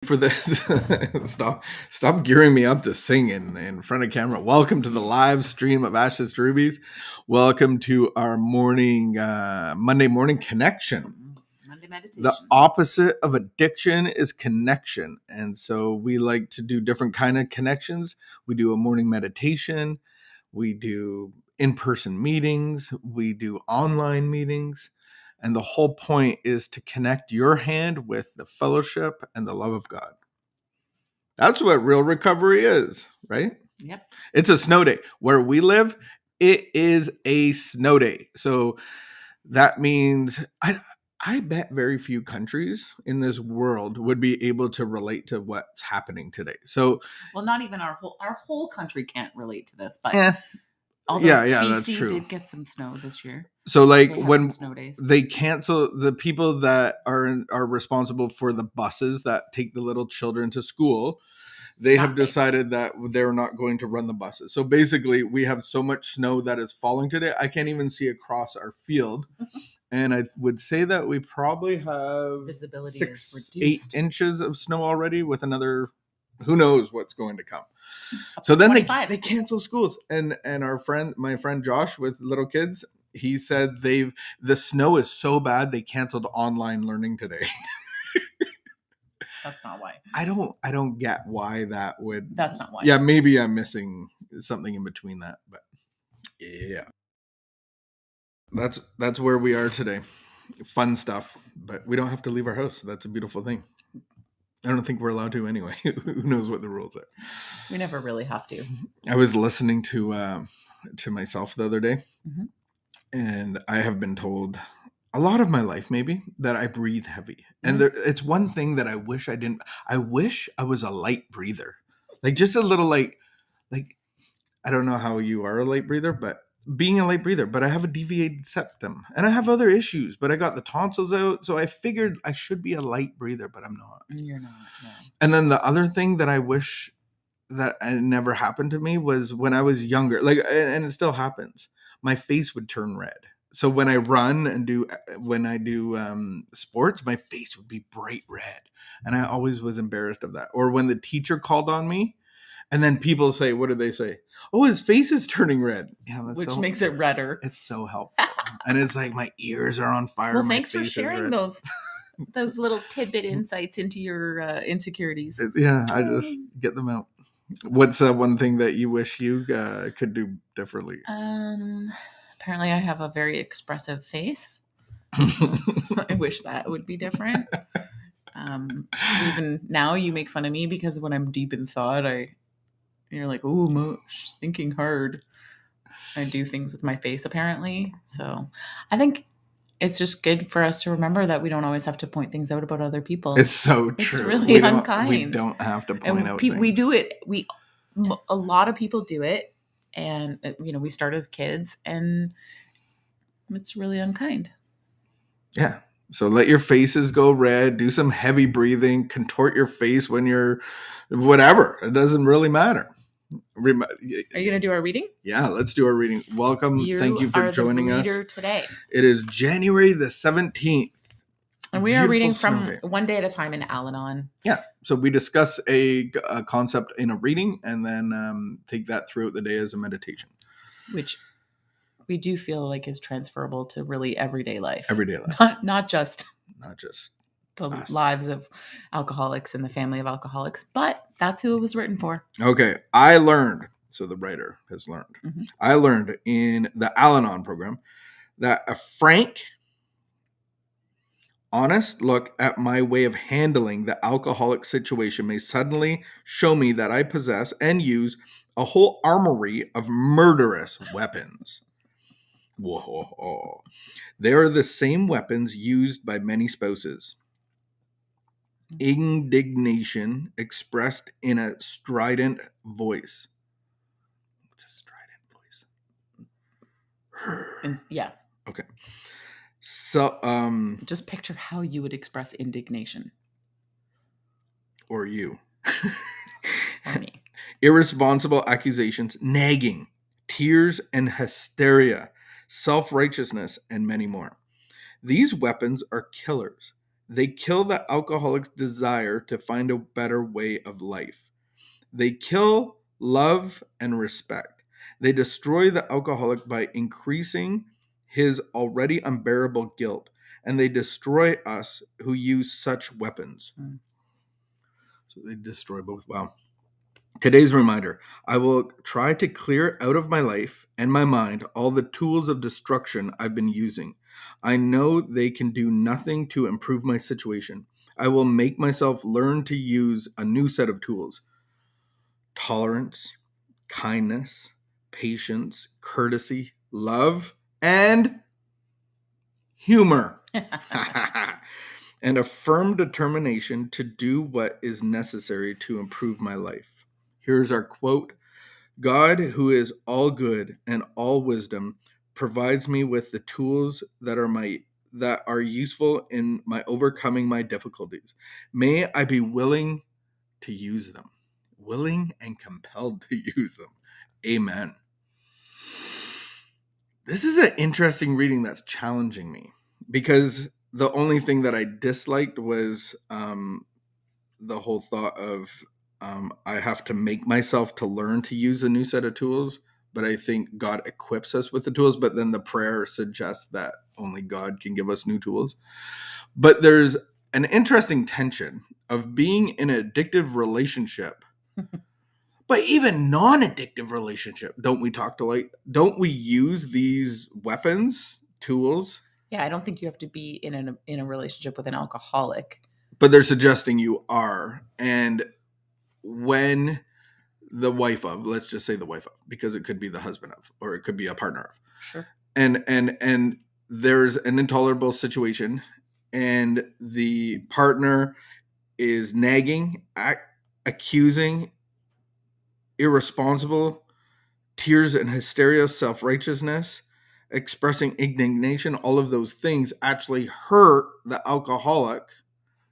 For this. Stop gearing me up to sing in front of camera. Welcome to the live stream of Ashes to Rubies. Welcome to our Monday morning connection. Monday meditation. The opposite of addiction is connection. And so we like to do different kind of connections. We do a morning meditation. We do in-person meetings. We do online meetings. And the whole point is to connect your hand with the fellowship and the love of God. That's what real recovery is, right? Yep. It's a snow day. Where we live, it is a snow day. So that means I bet very few countries in this world would be able to relate to what's happening today. So, well, not even our whole country can't relate to this, but although BC that's true. Did get some snow this year. So like when snow days. They cancel, the people that are responsible for the buses that take the little children to school, they have decided that they're not going to run the buses. So basically we have so much snow that is falling today. I can't even see across our field. And I would say that we probably have visibility 6-8 inches of snow already, with another, who knows what's going to come. So then they cancel schools. And my friend Josh with little kids, he said the snow is so bad they canceled online learning today. That's not why. I don't get why that would. That's not why. Yeah, maybe I'm missing something in between that, but yeah. That's where we are today. Fun stuff, but we don't have to leave our house. That's a beautiful thing. I don't think we're allowed to anyway. Who knows what the rules are? We never really have to. I was listening to myself the other day, and I have been told a lot of my life, maybe, that I breathe heavy. And it's one thing that I wish I didn't. I wish I was a light breather, like just a little like I don't know how you are a light breather, but being a light breather, but I have a deviated septum and I have other issues, but I got the tonsils out. So I figured I should be a light breather, but I'm not. You're not. No. And then the other thing that I wish that never happened to me was when I was younger, and it still happens, my face would turn red. So when I run and when I do sports, my face would be bright red. And I always was embarrassed of that. Or when the teacher called on me, and then people say, what do they say? Oh, his face is turning red. Yeah, which makes it redder. It's so helpful. And it's like my ears are on fire. Well, thanks for sharing those little tidbit insights into your insecurities. Yeah, I just get them out. What's one thing that you wish you could do differently? Apparently I have a very expressive face. I wish that would be different. Even now you make fun of me because when I'm deep in thought, you're like, oh, she's thinking hard. I do things with my face, apparently. So I think it's just good for us to remember that we don't always have to point things out about other people. It's so true. It's really unkind. We don't have to point out things. We do it. A lot of people do it. And, we start as kids and it's really unkind. Yeah. So let your faces go red, do some heavy breathing, contort your face when you're whatever. It doesn't really matter. Are you going to do our reading? Yeah, let's do our reading. Welcome. Thank you for joining us. Today. It is January the 17th. And we are reading from One Day at a Time in Al-Anon. Yeah. So we discuss a concept in a reading and then take that throughout the day as a meditation. Which we do feel like is transferable to really everyday life. Everyday life. Not just the lives of alcoholics and the family of alcoholics, but that's who it was written for. Okay. I learned, so the writer has learned, I learned in the Al-Anon program that a frank, honest look at my way of handling the alcoholic situation may suddenly show me that I possess and use a whole armory of murderous weapons. Whoa. They are the same weapons used by many spouses. Indignation expressed in a strident voice. What's a strident voice? Yeah. Okay. So, just picture how you would express indignation. Or you. Or me. Irresponsible accusations, nagging, tears and hysteria, self-righteousness, and many more. These weapons are killers. They kill the alcoholic's desire to find a better way of life. They kill love and respect. They destroy the alcoholic by increasing his already unbearable guilt, and they destroy us who use such weapons. So they destroy both. Wow. Today's reminder: I will try to clear out of my life and my mind all the tools of destruction I've been using. I know they can do nothing to improve my situation. I will make myself learn to use a new set of tools: tolerance, kindness, patience, courtesy, love, and humor. And a firm determination to do what is necessary to improve my life. Here's our quote: God, who is all good and all wisdom, provides me with the tools that are useful in my overcoming my difficulties. May I be willing to use them, willing and compelled to use them. Amen. This is an interesting reading that's challenging me, because the only thing that I disliked was the whole thought of I have to make myself to learn to use a new set of tools. But I think God equips us with the tools, but then the prayer suggests that only God can give us new tools. But there's an interesting tension of being in an addictive relationship, but even non-addictive relationship. Don't we use these weapons, tools? Yeah, I don't think you have to be in a relationship with an alcoholic. But they're suggesting you are. And when the wife of, let's just say the wife of, because it could be the husband of, or it could be a partner of. Sure. And there's an intolerable situation, and the partner is nagging, accusing, irresponsible, tears and hysteria, self-righteousness, expressing indignation. All of those things actually hurt the alcoholic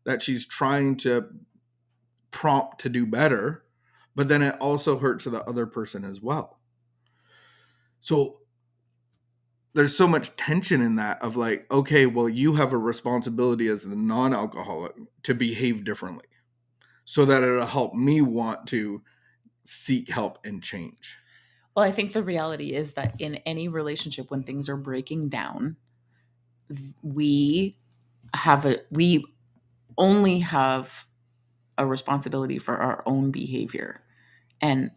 that she's trying to prompt to do better, but then it also hurts the other person as well. So there's so much tension in that of like, okay, well, you have a responsibility as the non-alcoholic to behave differently so that it'll help me want to seek help and change. Well, I think the reality is that in any relationship, when things are breaking down, we only have a responsibility for our own behavior. And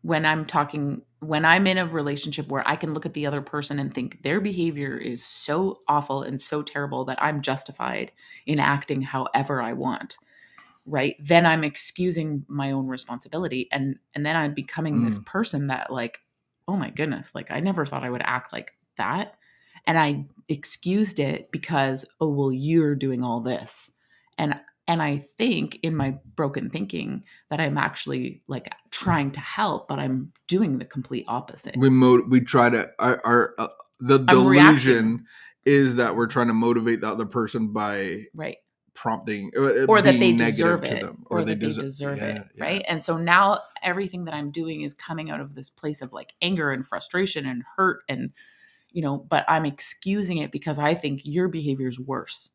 when I'm in a relationship where I can look at the other person and think their behavior is so awful and so terrible that I'm justified in acting however I want, right? Then I'm excusing my own responsibility, and then I'm becoming this person that, like, oh my goodness, like I never thought I would act like that. And I excused it because, oh well, you're doing all this. And I think in my broken thinking that I'm actually like trying to help, but I'm doing the complete opposite. We try to the delusion is that we're trying to motivate the other person by right prompting or that they deserve it, to them, or that they deserve it, right? And so now everything that I'm doing is coming out of this place of like anger and frustration and hurt, and but I'm excusing it because I think your behavior is worse.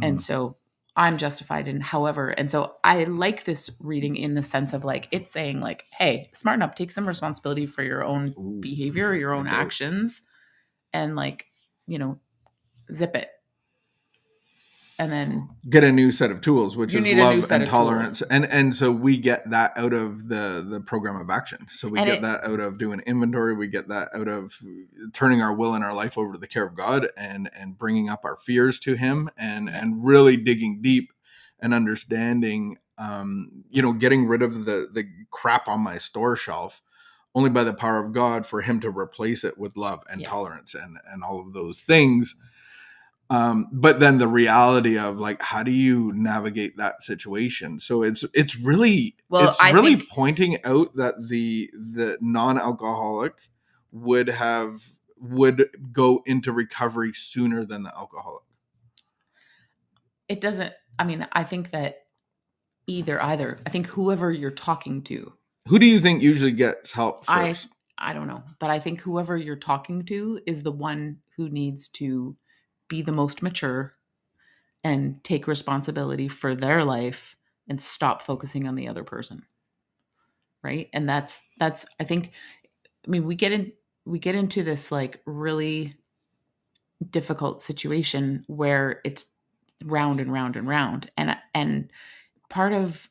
And so I'm justified in however. And so I like this reading in the sense of like, it's saying like, hey, smarten up, take some responsibility for your own behavior, your own actions, and like, zip it. And then get a new set of tools, which is love and tolerance. Tools. And so we get that out of the program of action. So we get that out of doing inventory. We get that out of turning our will and our life over to the care of God, and bringing up our fears to him, and really digging deep and understanding, getting rid of the crap on my store shelf only by the power of God, for him to replace it with love and tolerance and all of those things. But then the reality of like, how do you navigate that situation? So it's really pointing out that the non-alcoholic would go into recovery sooner than the alcoholic. It doesn't. I mean, I think that either. I think whoever you're talking to. Who do you think usually gets help first? I don't know, but I think whoever you're talking to is the one who needs to be the most mature and take responsibility for their life and stop focusing on the other person. Right? And that's I think, I mean, we get into this like really difficult situation where it's round and round and round, and part of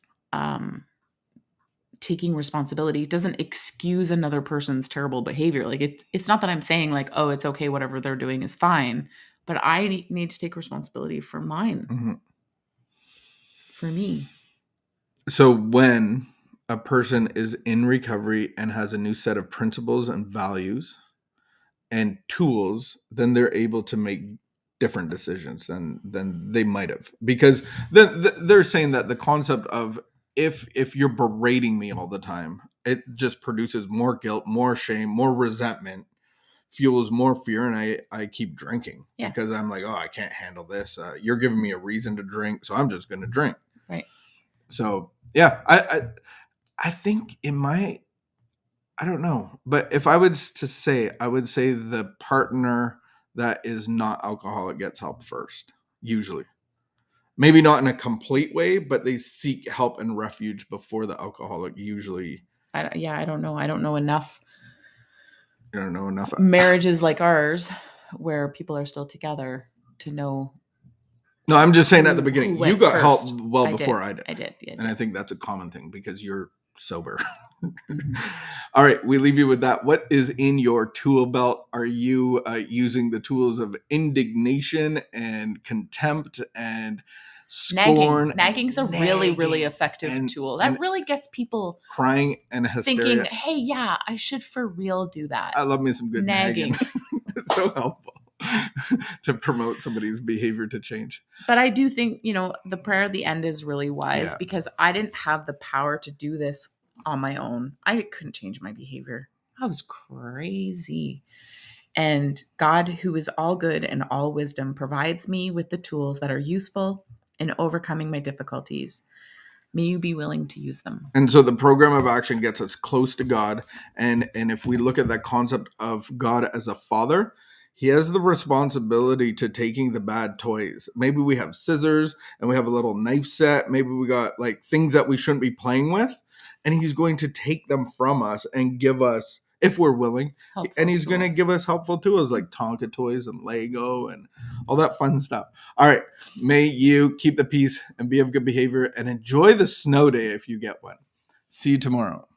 taking responsibility doesn't excuse another person's terrible behavior. Like it's not that I'm saying like, oh, it's okay, whatever they're doing is fine, but I need to take responsibility for mine. Mm-hmm. For me. So when a person is in recovery and has a new set of principles and values and tools, then they're able to make different decisions than they might have, because they're saying that the concept of if you're berating me all the time, it just produces more guilt, more shame, more resentment, fuels more fear, and I keep drinking because I'm like, oh, I can't handle this. You're giving me a reason to drink, so I'm just going to drink. Right. So yeah, I think it might. I don't know, but if I was to say, I would say the partner that is not alcoholic gets help first, usually. Maybe not in a complete way, but they seek help and refuge before the alcoholic usually. I don't know. I don't know enough. You don't know enough marriages like ours where people are still together to know. No, I'm just saying at the beginning, you got first. help well before I did. I did. Yeah, and I think that's a common thing because you're sober. All right, we leave you with that. What is in your tool belt? Are you using the tools of indignation and contempt and scorn? Nagging's a really, really effective tool. That really gets people crying and hysteria. Thinking, hey, yeah, I should for real do that. I love me some good nagging. It's so helpful to promote somebody's behavior to change. But I do think, the prayer at the end is really wise because I didn't have the power to do this on my own. I couldn't change my behavior. I was crazy. And God, who is all good and all wisdom, provides me with the tools that are useful in overcoming my difficulties. May you be willing to use them. And so the program of action gets us close to God. And if we look at that concept of God as a father, he has the responsibility to taking the bad toys. Maybe we have scissors and we have a little knife set. Maybe we got like things that we shouldn't be playing with. And he's going to take them from us and give us, if we're willing, and he's going to give us helpful tools like Tonka toys and Lego and all that fun stuff. All right. May you keep the peace and be of good behavior and enjoy the snow day if you get one. See you tomorrow.